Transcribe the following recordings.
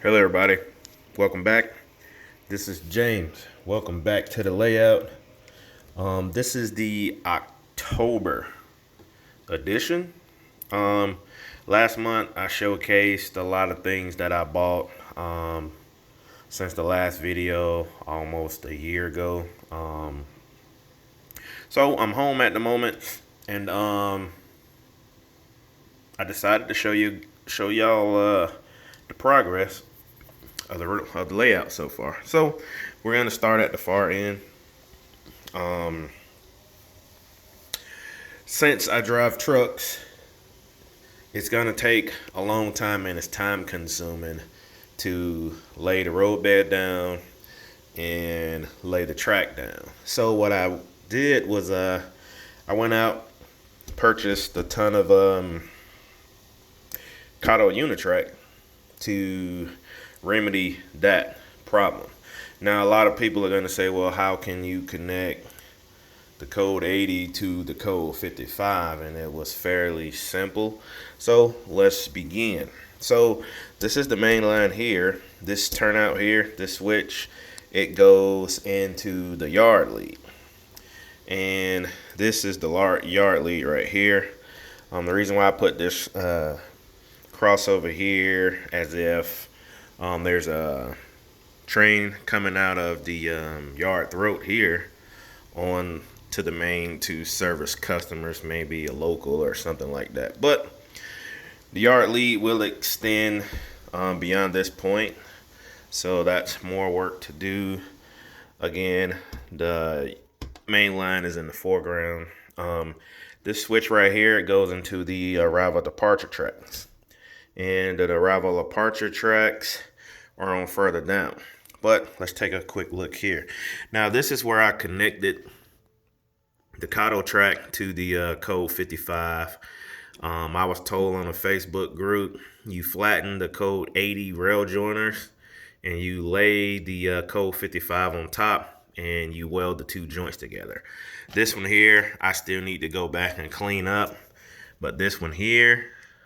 Hello everybody, welcome back. This is James. Welcome back to the layout. This is the October edition. Um, Last month I showcased a lot of things that I bought since the last video almost a year ago. So I'm home at the moment, and I decided to show y'all the progress of the layout so far. So we're gonna start at the far end. Um, since I drive trucks, it's gonna take a long time and it's time consuming to lay the roadbed down and lay the track down. So what I did was I went out, purchased a ton of Cato Unitrack to remedy that problem. Now, a lot of people are going to say, well, how can you connect the code 80 to the code 55? And it was fairly simple. So let's begin. So this is the main line here. This turnout here, this switch, it goes into the yard lead. And this is the yard lead right here. The reason why I put this crossover here as if there's a train coming out of the yard throat here on to the main to service customers, maybe a local or something like that. But the yard lead will extend beyond this point, so that's more work to do. Again, the main line is in the foreground. This switch right here, it goes into the arrival departure tracks, and the arrival departure tracks are on further down. But let's take a quick look here. Now this is where I connected the Cato track to the code 55. I was told on a Facebook group, you flatten the code 80 rail joiners and you lay the code 55 on top and you weld the two joints together. This one here, I still need to go back and clean up. But this one here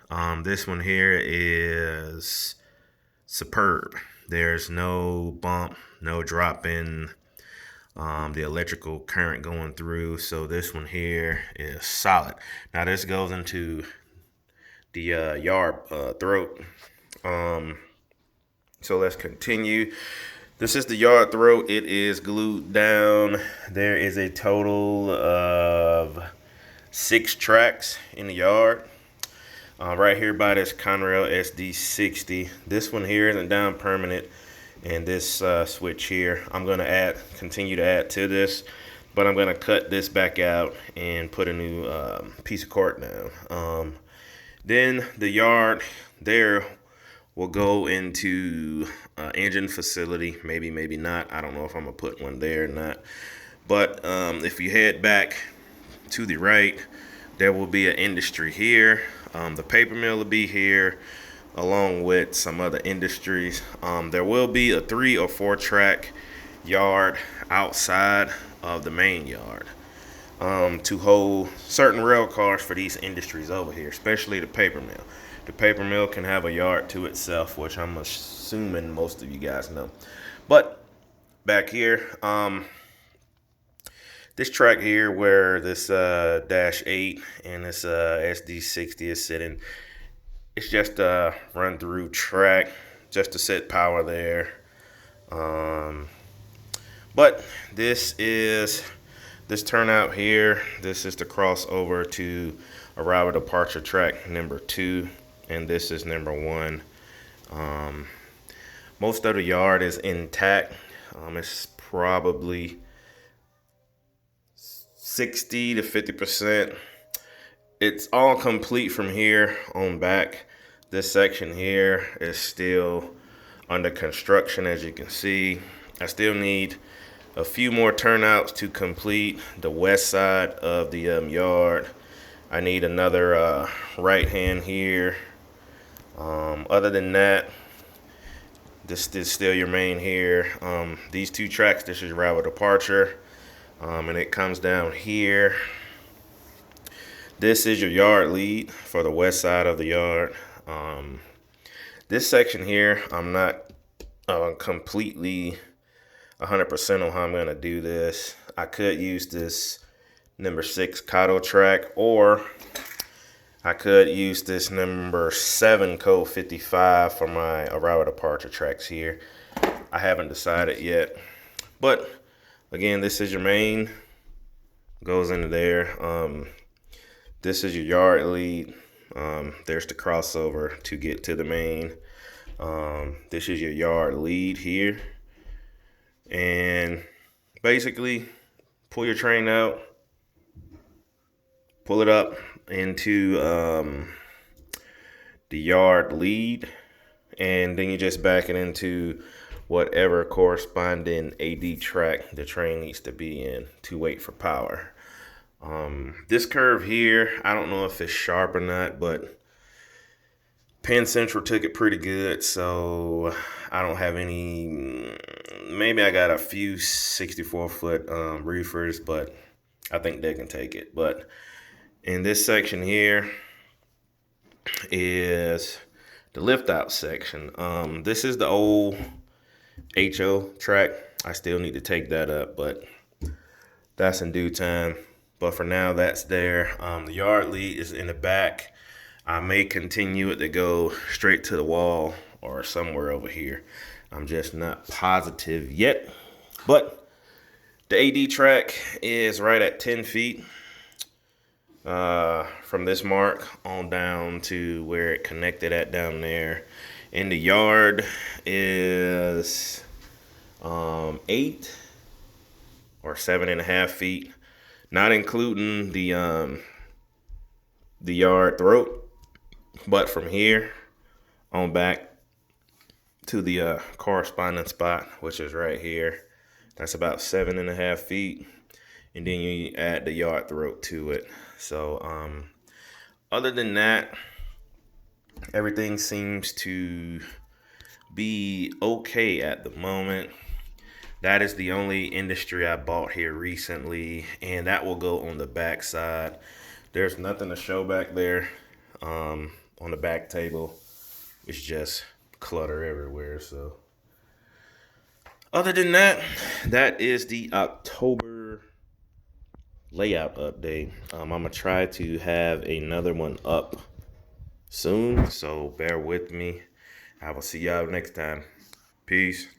is superb. There's no bump, no drop in the electrical current going through. So this one here is solid. Now this goes into the yard throat. So let's continue. This is the yard throat. It is glued down. There is a total of 6 tracks in the yard. Right here by this Conrail SD60. This one here isn't down permanent, and this switch here, I'm going to continue to add to this, but I'm going to cut this back out and put a new piece of cork down. Then the yard there will go into engine facility. Maybe not. I don't know if I'm going to put one there or not. But if you head back to the right, there will be an industry here. The paper mill will be here along with some other industries. There will be a 3 or 4 track yard outside of the main yard to hold certain rail cars for these industries over here, especially the paper mill. The paper mill can have a yard to itself, which I'm assuming most of you guys know. But back here, this track here where this Dash 8 and this SD60 is sitting, it's just a run through track just to set power there. But this turnout here, this is the crossover to arrival departure track number 2, and this is number 1. Most of the yard is intact. It's probably 60 to 50%. It's all complete from here on back. This section here is still under construction, as you can see. I still need a few more turnouts to complete the west side of the yard. I need another right hand here. Other than that, this is still your main here. These 2 tracks, this is arrival departure. And it comes down here. This is your yard lead for the west side of the yard. This section here, I'm not completely 100% on how I'm going to do this. I could use this number 6 Kato track, or I could use this number 7 code 55 for my arrival departure tracks here. I haven't decided yet, but again, this is your main, goes into there. This is your yard lead. There's the crossover to get to the main. This is your yard lead here. And basically, pull your train out, pull it up into the yard lead, and then you just back it into whatever corresponding AD track the train needs to be in to wait for power. This curve here, I don't know if it's sharp or not, but Penn Central took it pretty good, so I don't have any. Maybe I got a few 64-foot reefers, but I think they can take it. But in this section here is the lift out section. This is the old HO track. I still need to take that up, but that's in due time. But for now, that's there. The yard lead is in the back. I may continue it to go straight to the wall or somewhere over here. I'm just not positive yet. But the AD track is right at 10 feet from this mark on down to where it connected at down there. And the yard is 8 or 7.5 feet, not including the yard throat. But from here on back to the corresponding spot, which is right here, that's about 7.5 feet. And then you add the yard throat to it. So other than that, everything seems to be okay at the moment. That is the only industry I bought here recently, and that will go on the back side. There's nothing to show back there. On the back table, it's just clutter everywhere. So other than that, that is the October layout update. I'm gonna try to have another one up soon, so bear with me. I will see y'all next time. Peace.